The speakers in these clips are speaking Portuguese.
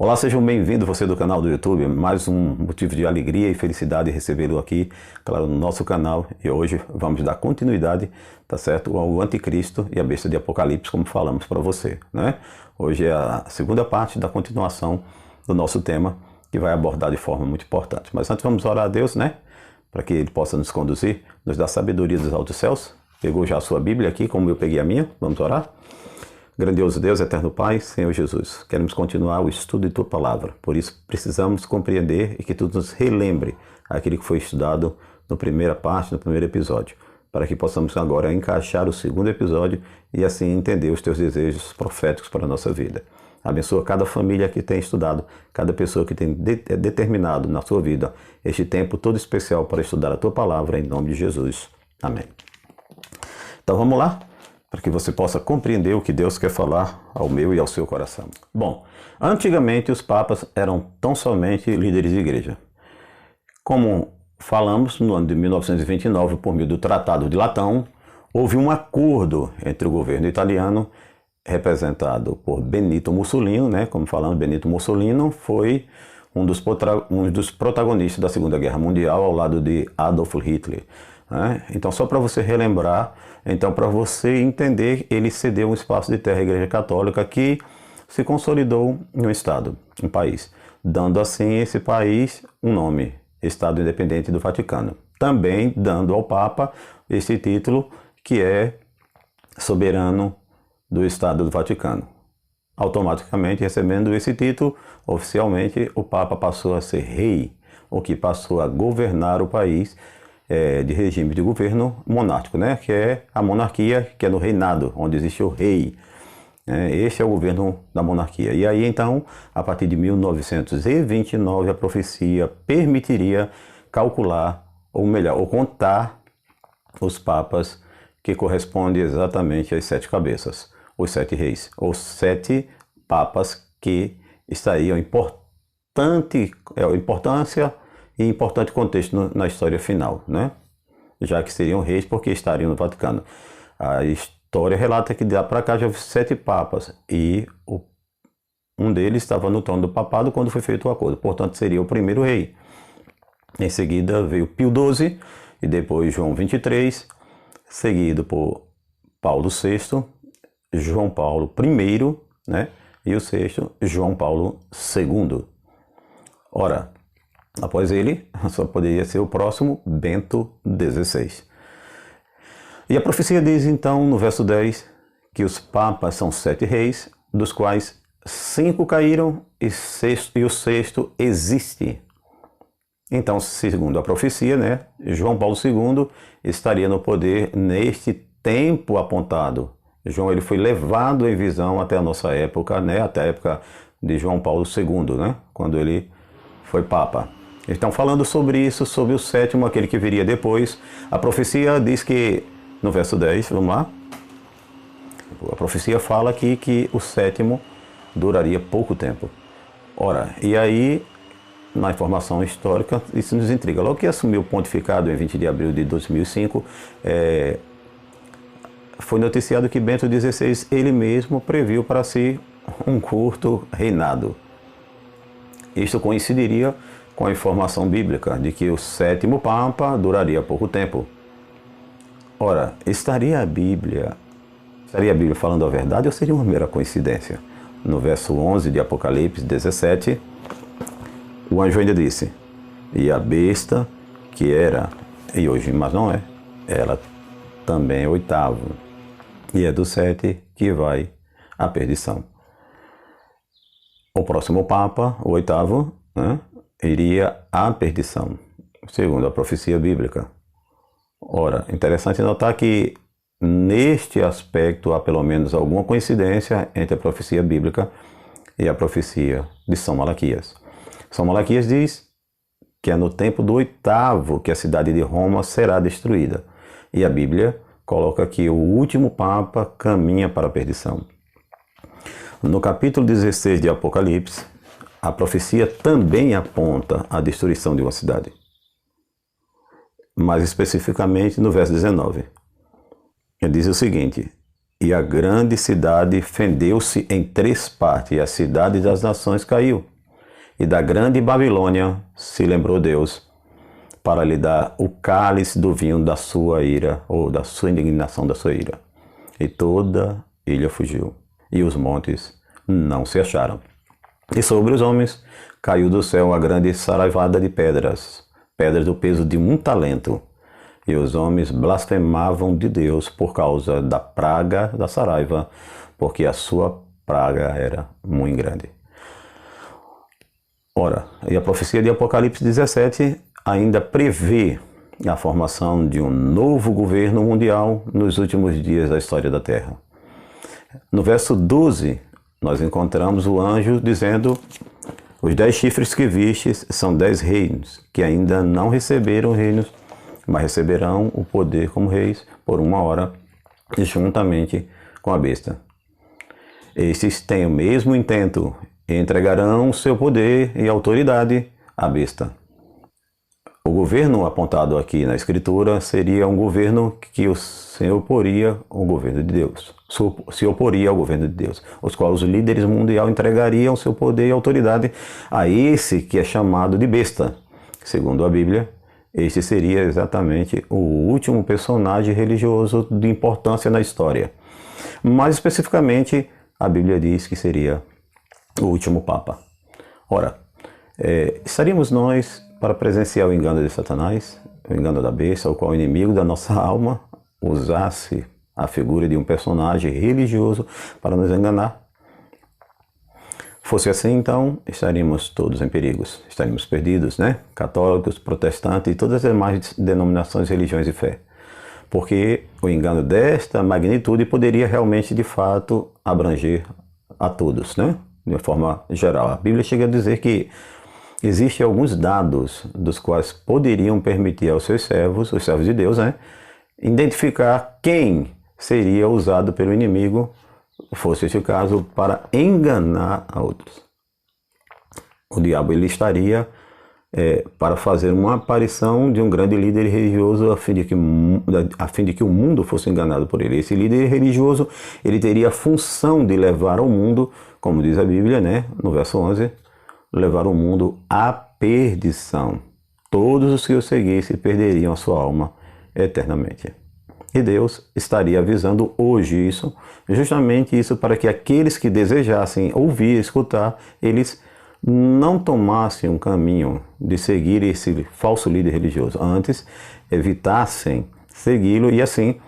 Olá, sejam bem-vindos, você do canal do YouTube. Mais um motivo de alegria e felicidade recebê-lo aqui, claro, no nosso canal. E hoje vamos dar continuidade, tá certo, ao Anticristo e a besta de Apocalipse, como falamos para você, né? Hoje é a segunda parte da continuação do nosso tema, que vai abordar de forma muito importante. Mas antes vamos orar a Deus, né? Para que Ele possa nos conduzir, nos dar sabedoria dos altos céus. Pegou já a sua Bíblia aqui, como eu peguei a minha? Vamos orar? Grandioso Deus, eterno Pai, Senhor Jesus, queremos continuar o estudo de Tua Palavra. Por isso precisamos compreender e que Tu nos relembre aquilo que foi estudado na primeira parte, no primeiro episódio, para que possamos agora encaixar o segundo episódio e assim entender os Teus desejos proféticos para a nossa vida. Abençoa cada família que tem estudado, cada pessoa que tem determinado na sua vida este tempo todo especial para estudar a Tua Palavra, em nome de Jesus. Amém. Então vamos lá, para que você possa compreender o que Deus quer falar ao meu e ao seu coração. Bom, antigamente os papas eram tão somente líderes de igreja. Como falamos, no ano de 1929, por meio do Tratado de Latão, houve um acordo entre o governo italiano, representado por Benito Mussolini, né? Como falamos, Benito Mussolini foi um dos protagonistas da Segunda Guerra Mundial ao lado de Adolf Hitler. Então, só para você relembrar, então para você entender, ele cedeu um espaço de terra à Igreja Católica que se consolidou em um Estado, um país, dando assim esse país um nome, Estado Independente do Vaticano. Também dando ao Papa esse título que é soberano do Estado do Vaticano. Automaticamente recebendo esse título, oficialmente o Papa passou a ser rei, o que passou a governar o país de regime de governo monárquico, né? Que é a monarquia, que é no reinado, onde existe o rei. Este é o governo da monarquia. E aí, então, a partir de 1929, a profecia permitiria calcular, ou melhor, ou contar os papas que correspondem exatamente às 7 cabeças, os 7 reis, os 7 papas que estariam importância e importante contexto na história final, né? Já que seriam reis porque estariam no Vaticano. A história relata que de lá para cá já houve 7 papas e um deles estava no trono do papado quando foi feito o acordo, portanto seria o primeiro rei. Em seguida veio Pio XII e depois João XXIII, seguido por Paulo VI, João Paulo I, né? E o sexto, João Paulo II. Ora, após ele, só poderia ser o próximo, Bento XVI. E a profecia diz então, no verso 10, que os papas são 7 reis, dos quais 5 caíram e o sexto existe. Então, segundo a profecia, né, João Paulo II estaria no poder neste tempo apontado. João ele foi levado em visão até a nossa época, né, até a época de João Paulo II, né, quando ele foi papa. Estão falando sobre isso, sobre o sétimo, aquele que viria depois. A profecia diz que, no verso 10, vamos lá. A profecia fala aqui que o sétimo duraria pouco tempo. Ora, e aí, na informação histórica, isso nos intriga. Logo que assumiu o pontificado em 20 de abril de 2005, foi noticiado que Bento XVI, ele mesmo previu para si um curto reinado. Isto coincidiria com a informação bíblica de que o sétimo Papa duraria pouco tempo. Ora, estaria a Bíblia falando a verdade ou seria uma mera coincidência? No verso 11 de Apocalipse 17, o anjo ainda disse: e a besta que era, e hoje, mas não é, ela também é oitavo, e é do 7 que vai à perdição. O próximo Papa, o oitavo, né, iria à perdição, segundo a profecia bíblica. Ora, interessante notar que neste aspecto há pelo menos alguma coincidência entre a profecia bíblica e a profecia de São Malaquias. São Malaquias diz que é no tempo do oitavo que a cidade de Roma será destruída. E a Bíblia coloca que o último Papa caminha para a perdição. No capítulo 16 de Apocalipse, a profecia também aponta a destruição de uma cidade. Mais especificamente no verso 19. Ele diz o seguinte: e a grande cidade fendeu-se em 3 partes, e a cidade das nações caiu. e da grande Babilônia se lembrou Deus para lhe dar o cálice do vinho da sua ira, ou da sua indignação, da sua ira. E toda ilha fugiu, e os montes não se acharam. E sobre os homens caiu do céu uma grande saraivada de pedras, pedras do peso de 1 talento. E os homens blasfemavam de Deus por causa da praga da saraiva, porque a sua praga era muito grande. Ora, e a profecia de Apocalipse 17 ainda prevê a formação de um novo governo mundial nos últimos dias da história da Terra. No verso 12, nós encontramos o anjo dizendo: os 10 chifres que vistes são 10 reinos, que ainda não receberam reinos, mas receberão o poder como reis por 1 hora, juntamente com a besta. Estes têm o mesmo intento, e entregarão seu poder e autoridade à besta. O governo apontado aqui na Escritura seria um governo que se oporia ao governo de Deus, se oporia ao governo de Deus, os quais os líderes mundiais entregariam seu poder e autoridade a esse que é chamado de besta. Segundo a Bíblia, este seria exatamente o último personagem religioso de importância na história. Mais especificamente, a Bíblia diz que seria o último Papa. Ora, estaríamos nós para presenciar o engano de Satanás, o engano da besta, o qual o inimigo da nossa alma usasse a figura de um personagem religioso para nos enganar? Fosse assim, então, estaríamos todos em perigos, estaríamos perdidos, né? Católicos, protestantes e todas as demais denominações, religiões e fé. Porque o engano desta magnitude poderia realmente, de fato, abranger a todos, né? De uma forma geral. A Bíblia chega a dizer que existem alguns dados dos quais poderiam permitir aos seus servos, os servos de Deus, né, identificar quem seria usado pelo inimigo, fosse este o caso, para enganar a outros. O diabo ele estaria para fazer uma aparição de um grande líder religioso a fim de que o mundo fosse enganado por ele. Esse líder religioso ele teria a função de levar ao mundo, como diz a Bíblia, né, no verso 11, levar o mundo à perdição. Todos os que o seguissem perderiam a sua alma eternamente. E Deus estaria avisando hoje isso, justamente isso para que aqueles que desejassem ouvir, escutar, eles não tomassem um caminho de seguir esse falso líder religioso. Antes, evitassem segui-lo e assim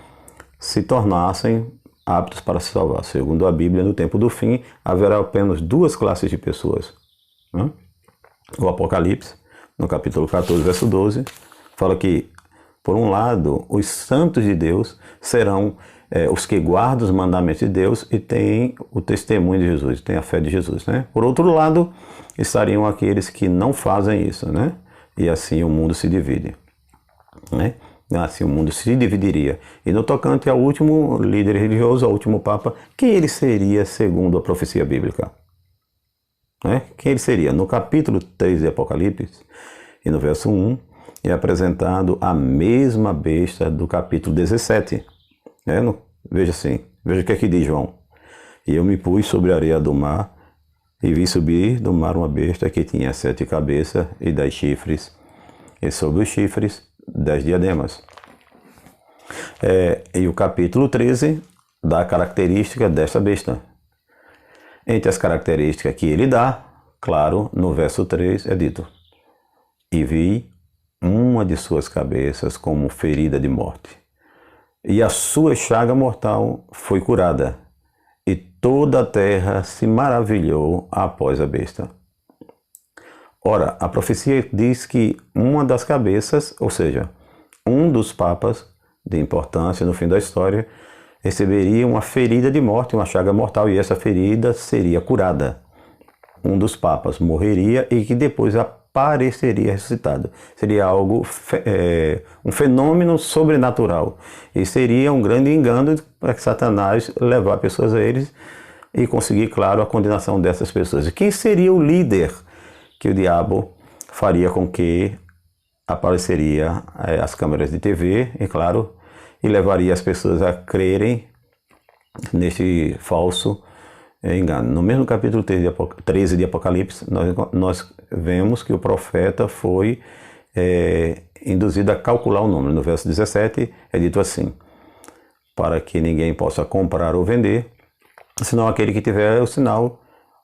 se tornassem aptos para se salvar. Segundo a Bíblia, no tempo do fim, haverá apenas 2 classes de pessoas. O Apocalipse, no capítulo 14, verso 12, fala que, por um lado, os santos de Deus serão os que guardam os mandamentos de Deus e têm o testemunho de Jesus, têm a fé de Jesus, né? Por outro lado, estariam aqueles que não fazem isso, né? E assim o mundo se divide, né? Assim o mundo se dividiria. E no tocante ao último líder religioso, ao último Papa, quem ele seria segundo a profecia bíblica? Quem ele seria? No capítulo 3 de Apocalipse, e no verso 1, é apresentado a mesma besta do capítulo 17. Veja assim, veja o que aqui diz João. E eu me pus sobre a areia do mar, e vi subir do mar uma besta que tinha 7 cabeças e 10 chifres, e sobre os chifres 10 diademas. E o capítulo 13 dá a característica desta besta. Entre as características que ele dá, claro, no verso 3 é dito: e vi uma de suas cabeças como ferida de morte, e a sua chaga mortal foi curada, e toda a terra se maravilhou após a besta. Ora, a profecia diz que uma das cabeças, ou seja, um dos papas de importância no fim da história, receberia uma ferida de morte, uma chaga mortal, e essa ferida seria curada. Um dos papas morreria e que depois apareceria ressuscitado. Seria algo, um fenômeno sobrenatural. E seria um grande engano para que Satanás levar pessoas a eles e conseguir, claro, a condenação dessas pessoas. E quem seria o líder que o diabo faria com que apareceria as câmeras de TV, e claro, e levaria as pessoas a crerem nesse falso engano. No mesmo capítulo 13 de Apocalipse, nós vemos que o profeta foi induzido a calcular o número. No verso 17 é dito assim: para que ninguém possa comprar ou vender, senão aquele que tiver o sinal,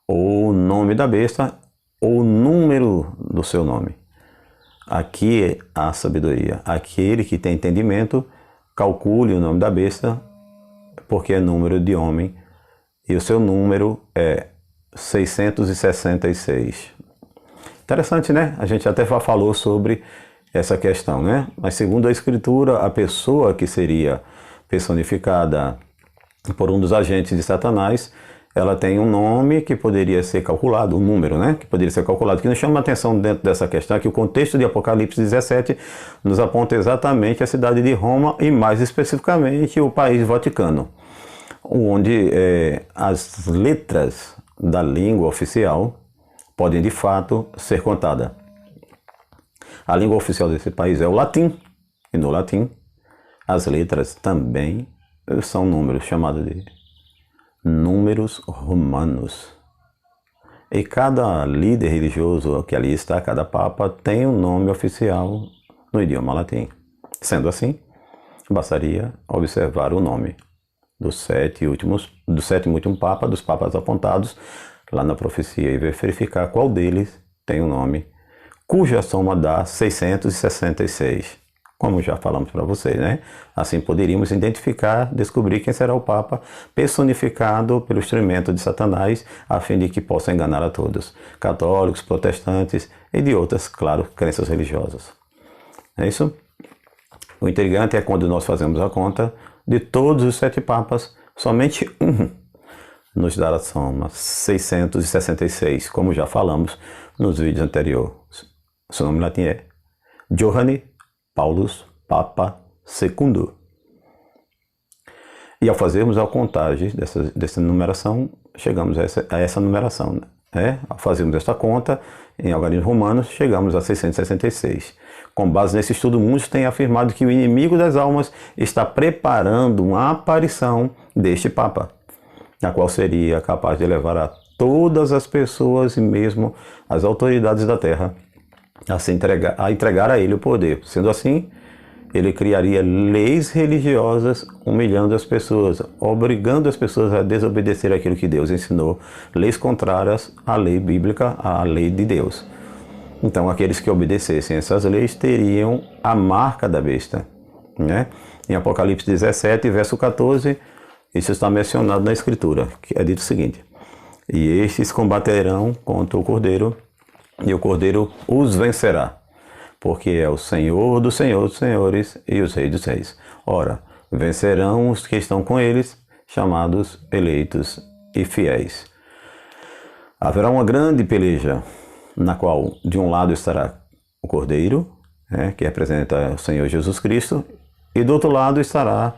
ou o nome da besta, ou o número do seu nome. Aqui há sabedoria. Aquele que tem entendimento, calcule o nome da besta, porque é número de homem, e o seu número é 666. Interessante, né? A gente até já falou sobre essa questão, né? Mas segundo a Escritura, a pessoa que seria personificada por um dos agentes de Satanás, ela tem um nome que poderia ser calculado, um número, né? Que poderia ser calculado. O que nos chama a atenção dentro dessa questão é que o contexto de Apocalipse 17 nos aponta exatamente a cidade de Roma e mais especificamente o país Vaticano, onde as letras da língua oficial podem de fato ser contadas. A língua oficial desse país é o latim, e no latim as letras também são números, chamados de números romanos. E cada líder religioso que ali está, cada papa, tem um nome oficial no idioma latim. Sendo assim, bastaria observar o nome do sétimo último papa, dos papas apontados lá na profecia, e verificar qual deles tem um nome cuja soma dá 666. Como já falamos para vocês, né? Assim poderíamos identificar, descobrir quem será o Papa personificado pelo instrumento de Satanás, a fim de que possa enganar a todos, católicos, protestantes e de outras, claro, crenças religiosas. É isso? O intrigante é quando nós fazemos a conta de todos os 7 papas, somente um nos dá a soma 666, como já falamos nos vídeos anteriores. Seu nome latim é Johannes Paulus Papa II. E ao fazermos a contagem dessa numeração, chegamos a essa numeração. Né? Ao fazermos esta conta em algarismos romanos, chegamos a 666. Com base nesse estudo, muitos têm afirmado que o inimigo das almas está preparando uma aparição deste Papa, a qual seria capaz de levar a todas as pessoas e mesmo as autoridades da terra a entregar a ele o poder. Sendo assim, ele criaria leis religiosas humilhando as pessoas, obrigando as pessoas a desobedecer aquilo que Deus ensinou, leis contrárias à lei bíblica, à lei de Deus. Então, aqueles que obedecessem essas leis teriam a marca da besta. Né? Em Apocalipse 17, verso 14, isso está mencionado na Escritura, que é dito o seguinte: e estes combaterão contra o Cordeiro, e o Cordeiro os vencerá, porque é o Senhor dos senhores e os reis dos reis. Ora, vencerão os que estão com eles, chamados, eleitos e fiéis. Haverá uma grande peleja, na qual de um lado estará o Cordeiro, que representa o Senhor Jesus Cristo, e do outro lado estará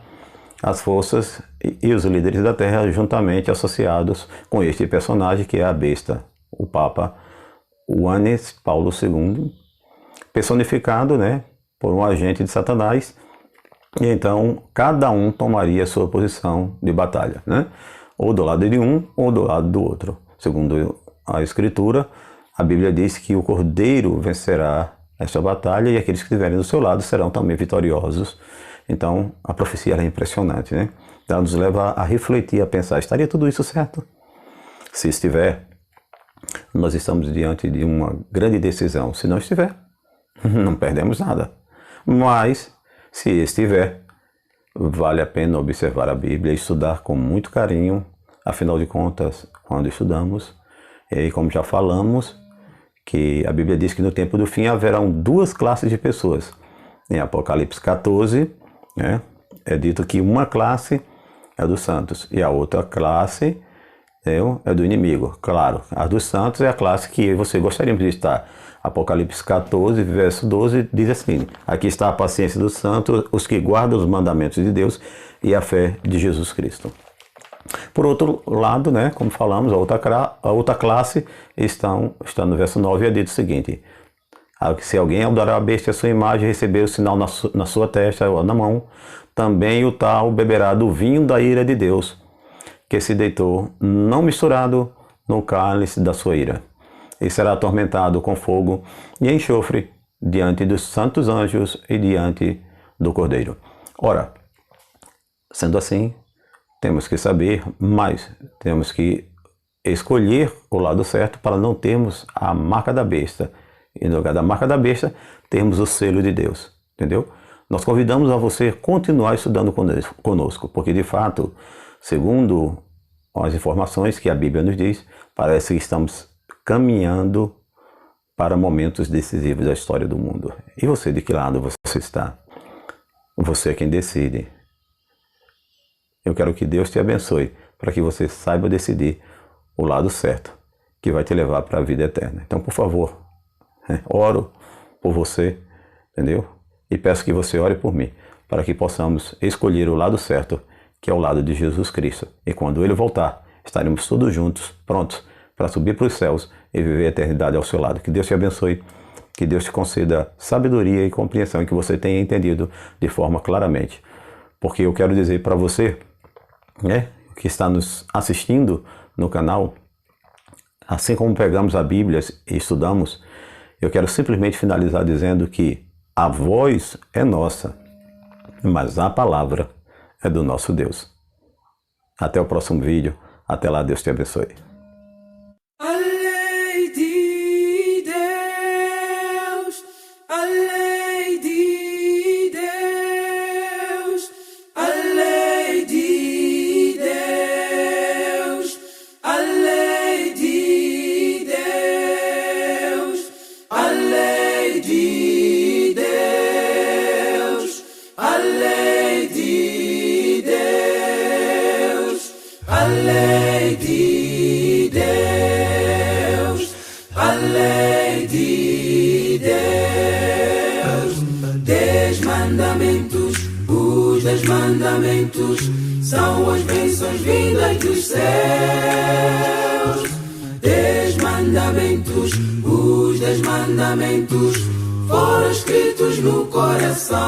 as forças e os líderes da terra, juntamente associados com este personagem que é a besta, o Papa Johannes Paulo II, personificado, por um agente de Satanás. E então cada um tomaria sua posição de batalha, ou do lado de um ou do lado do outro. Segundo a Escritura, a Bíblia diz que o Cordeiro vencerá esta batalha e aqueles que estiverem do seu lado serão também vitoriosos. Então a profecia é impressionante, Ela nos leva a refletir, a pensar: estaria tudo isso certo? Se estiver, nós estamos diante de uma grande decisão. Se não estiver, não perdemos nada. Mas, se estiver, vale a pena observar a Bíblia e estudar com muito carinho. Afinal de contas, quando estudamos, e como já falamos, que a Bíblia diz que no tempo do fim haverão 2 classes de pessoas. Em Apocalipse 14, é dito que uma classe é dos santos e a outra classe é do inimigo. Claro, a dos santos é a classe que você gostaria de estar. Apocalipse 14, verso 12, diz assim: aqui está a paciência dos santos, os que guardam os mandamentos de Deus e a fé de Jesus Cristo. Por outro lado, como falamos, a outra classe está no verso 9, e é dito o seguinte: se alguém adorar a besta a sua imagem e receber o sinal na sua testa ou na mão, também o tal beberá do vinho da ira de Deus, que se deitou, não misturado, no cálice da sua ira. E será atormentado com fogo e enxofre diante dos santos anjos e diante do Cordeiro. Ora, sendo assim, temos que saber, mas temos que escolher o lado certo para não termos a marca da besta. E no lugar da marca da besta, termos o selo de Deus. Entendeu? Nós convidamos a você continuar estudando conosco, porque de fato, segundo as informações que a Bíblia nos diz, parece que estamos caminhando para momentos decisivos da história do mundo. E você, de que lado você está? Você é quem decide. Eu quero que Deus te abençoe para que você saiba decidir o lado certo, que vai te levar para a vida eterna. Então, por favor, oro por você, entendeu? E peço que você ore por mim, para que possamos escolher o lado certo, que é o lado de Jesus Cristo. E quando Ele voltar, estaremos todos juntos, prontos para subir para os céus e viver a eternidade ao seu lado. Que Deus te abençoe, que Deus te conceda sabedoria e compreensão, e que você tenha entendido de forma claramente. Porque eu quero dizer para você, que está nos assistindo no canal, assim como pegamos a Bíblia e estudamos, eu quero simplesmente finalizar dizendo que a voz é nossa, mas a palavra é do nosso Deus. Até o próximo vídeo. Até lá, Deus te abençoe. A lei de Deus, a lei de Deus, a lei de Deus, a lei de Deus, a lei de Deus, a lei de Deus, a lei de Deus, a lei de Deus. 10 mandamentos, os 10 mandamentos são as bênçãos vindas dos céus. 10 mandamentos, os 10 mandamentos foram escritos no coração.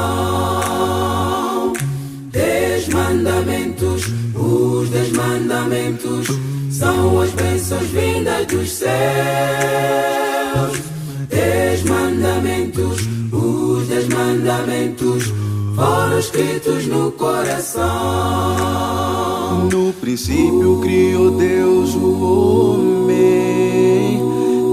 10 mandamentos, os 10 mandamentos são as bênçãos vindas dos céus. 10 mandamentos, os 10 mandamentos foram escritos no coração. No princípio criou Deus o homem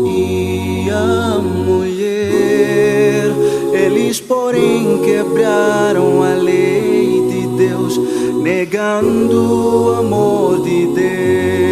e a mulher. Eles, porém, quebraram a lei de Deus, negando o amor de Deus.